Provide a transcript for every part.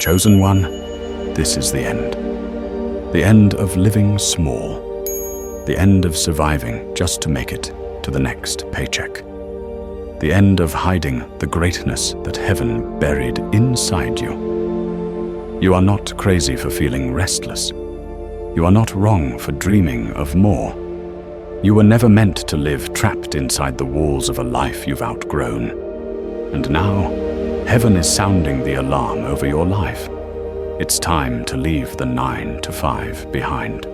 Chosen one, this is the end. The end of living small. The end of surviving just to make it to the next paycheck. The end of hiding the greatness that heaven buried inside you. You are not crazy for feeling restless. You are not wrong for dreaming of more. You were never meant to live trapped inside the walls of a life you've outgrown. And now, heaven is sounding the alarm over your life. It's time to leave the 9 to 5 behind.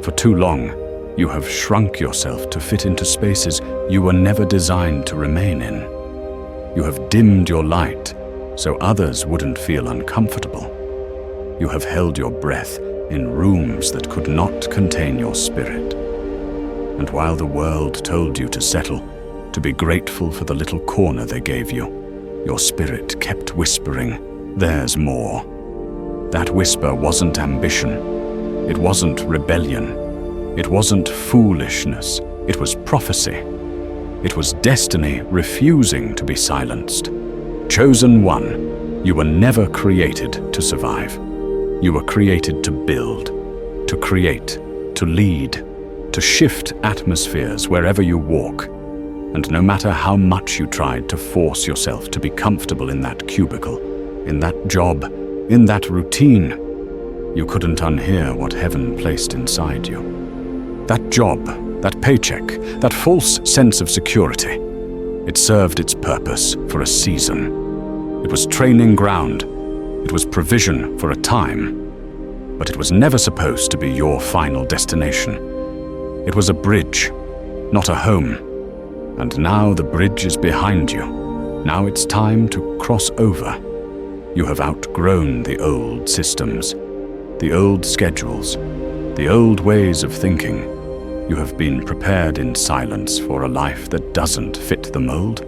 For too long, you have shrunk yourself to fit into spaces you were never designed to remain in. You have dimmed your light so others wouldn't feel uncomfortable. You have held your breath in rooms that could not contain your spirit. And while the world told you to settle, to be grateful for the little corner they gave you, your spirit kept whispering, "There's more." That whisper wasn't ambition. It wasn't rebellion. It wasn't foolishness. It was prophecy. It was destiny refusing to be silenced. Chosen one, you were never created to survive. You were created to build, to create, to lead, to shift atmospheres wherever you walk. And no matter how much you tried to force yourself to be comfortable in that cubicle, in that job, in that routine, you couldn't unhear what heaven placed inside you. That job, that paycheck, that false sense of security, it served its purpose for a season. It was training ground. It was provision for a time. But it was never supposed to be your final destination. It was a bridge, not a home. And now the bridge is behind you. Now it's time to cross over. You have outgrown the old systems, the old schedules, the old ways of thinking. You have been prepared in silence for a life that doesn't fit the mold.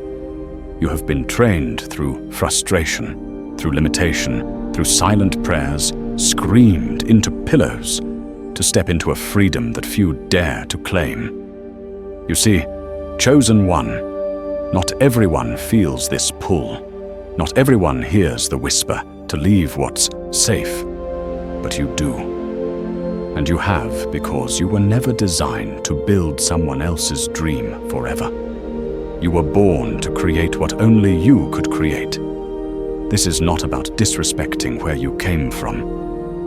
You have been trained through frustration, through limitation, through silent prayers, screamed into pillows, to step into a freedom that few dare to claim. You see, chosen one, not everyone feels this pull. Not everyone hears the whisper to leave what's safe, but you do. And you have because you were never designed to build someone else's dream forever. You were born to create what only you could create. This is not about disrespecting where you came from.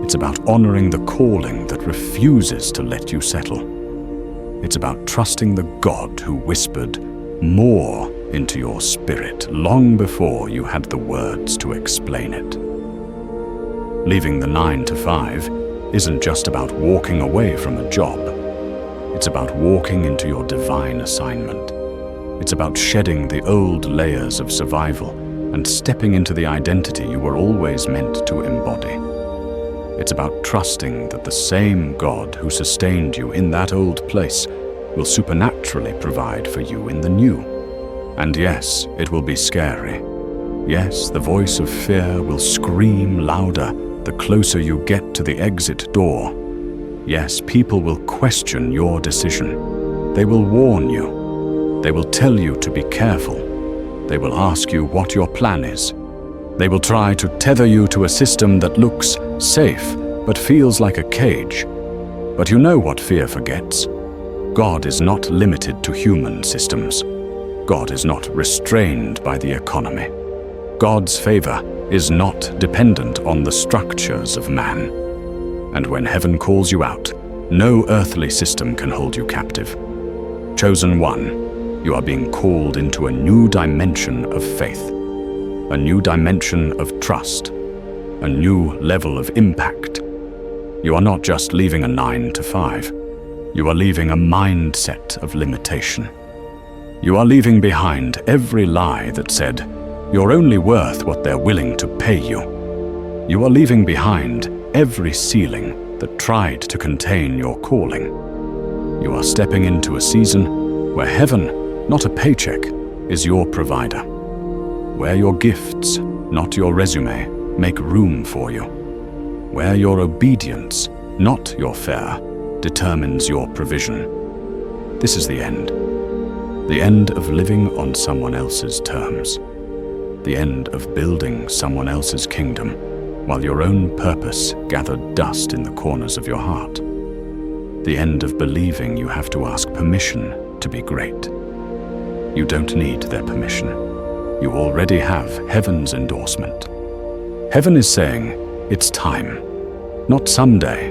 It's about honoring the calling that refuses to let you settle. It's about trusting the God who whispered more into your spirit long before you had the words to explain it. Leaving the 9 to 5 isn't just about walking away from a job. It's about walking into your divine assignment. It's about shedding the old layers of survival and stepping into the identity you were always meant to embody. It's about trusting that the same God who sustained you in that old place will supernaturally provide for you in the new. And yes, it will be scary. Yes, the voice of fear will scream louder the closer you get to the exit door. Yes, people will question your decision. They will warn you. They will tell you to be careful. They will ask you what your plan is. They will try to tether you to a system that looks safe but feels like a cage. But you know what fear forgets? God is not limited to human systems. God is not restrained by the economy. God's favor is not dependent on the structures of man. And when heaven calls you out, no earthly system can hold you captive. Chosen one, you are being called into a new dimension of faith, a new dimension of trust, a new level of impact. You are not just leaving a 9 to 5. You are leaving a mindset of limitation. You are leaving behind every lie that said, "You're only worth what they're willing to pay you." You are leaving behind every ceiling that tried to contain your calling. You are stepping into a season where heaven, not a paycheck, is your provider. Where your gifts, not your resume, make room for you. Where your obedience, not your fare, determines your provision. This is the end. The end of living on someone else's terms. The end of building someone else's kingdom while your own purpose gathered dust in the corners of your heart. The end of believing you have to ask permission to be great. You don't need their permission. You already have heaven's endorsement. Heaven is saying, it's time. Not someday.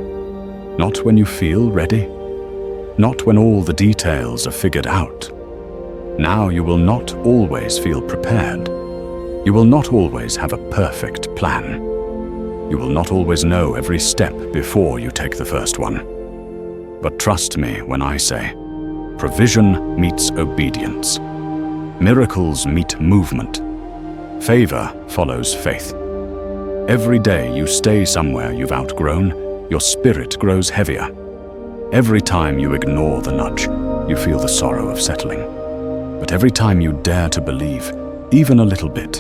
Not when you feel ready. Not when all the details are figured out. Now you will not always feel prepared. You will not always have a perfect plan. You will not always know every step before you take the first one. But trust me when I say, provision meets obedience. Miracles meet movement. Favor follows faith. Every day you stay somewhere you've outgrown, your spirit grows heavier. Every time you ignore the nudge, you feel the sorrow of settling. But every time you dare to believe, even a little bit,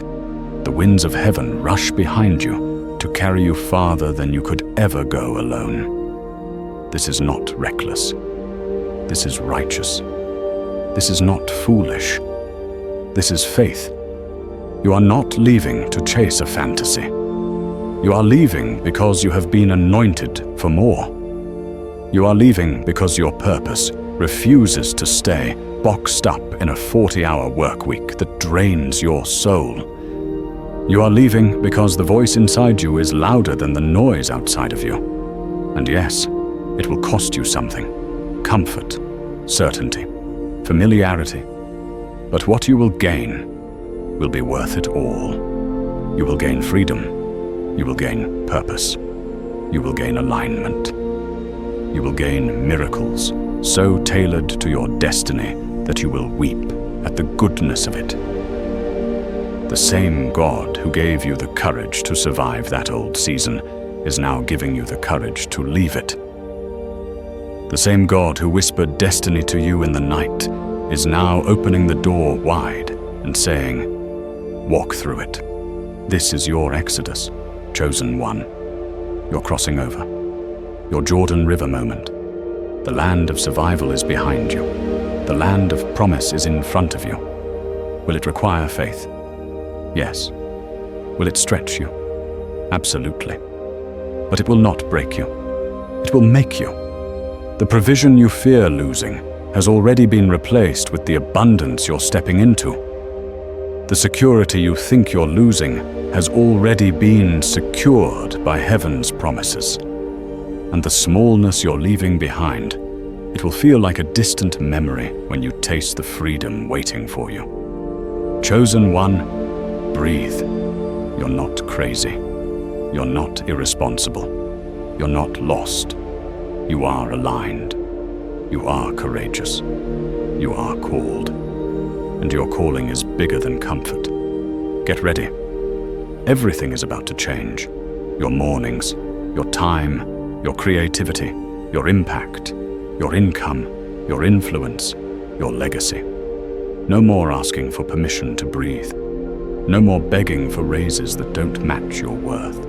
the winds of heaven rush behind you to carry you farther than you could ever go alone. This is not reckless. This is righteous. This is not foolish. This is faith. You are not leaving to chase a fantasy. You are leaving because you have been anointed for more. You are leaving because your purpose refuses to stay boxed up in a 40-hour work week that drains your soul. You are leaving because the voice inside you is louder than the noise outside of you. And yes, it will cost you something: comfort, certainty, familiarity. But what you will gain will be worth it all. You will gain freedom. You will gain purpose. You will gain alignment. You will gain miracles so tailored to your destiny that you will weep at the goodness of it. The same God who gave you the courage to survive that old season is now giving you the courage to leave it. The same God who whispered destiny to you in the night is now opening the door wide and saying, walk through it. This is your exodus, chosen one. You're crossing over. Your Jordan River moment. The land of survival is behind you. The land of promise is in front of you. Will it require faith? Yes. Will it stretch you? Absolutely. But it will not break you. It will make you. The provision you fear losing has already been replaced with the abundance you're stepping into. The security you think you're losing has already been secured by heaven's promises. And the smallness you're leaving behind, it will feel like a distant memory when you taste the freedom waiting for you. Chosen one, breathe. You're not crazy. You're not irresponsible. You're not lost. You are aligned. You are courageous. You are called. And your calling is bigger than comfort. Get ready. Everything is about to change. Your mornings, your time, your creativity, your impact, your income, your influence, your legacy. No more asking for permission to breathe. No more begging for raises that don't match your worth.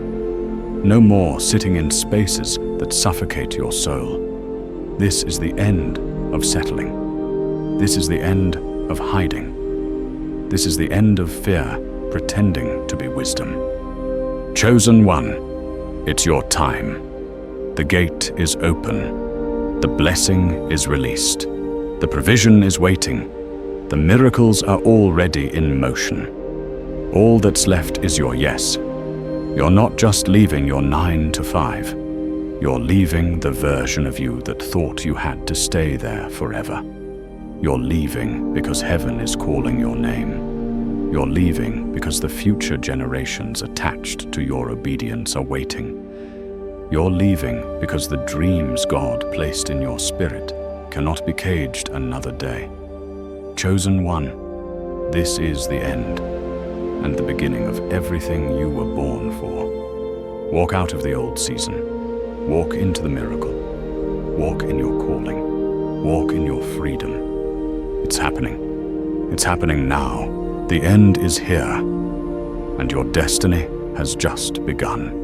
No more sitting in spaces that suffocate your soul. This is the end of settling. This is the end of hiding. This is the end of fear pretending to be wisdom. Chosen one, it's your time. The gate is open. The blessing is released. The provision is waiting. The miracles are already in motion. All that's left is your yes. You're not just leaving your 9 to 5. You're leaving the version of you that thought you had to stay there forever. You're leaving because heaven is calling your name. You're leaving because the future generations attached to your obedience are waiting. You're leaving because the dreams God placed in your spirit cannot be caged another day. Chosen one, this is the end and the beginning of everything you were born for. Walk out of the old season. Walk into the miracle. Walk in your calling. Walk in your freedom. It's happening. It's happening now. The end is here, and your destiny has just begun.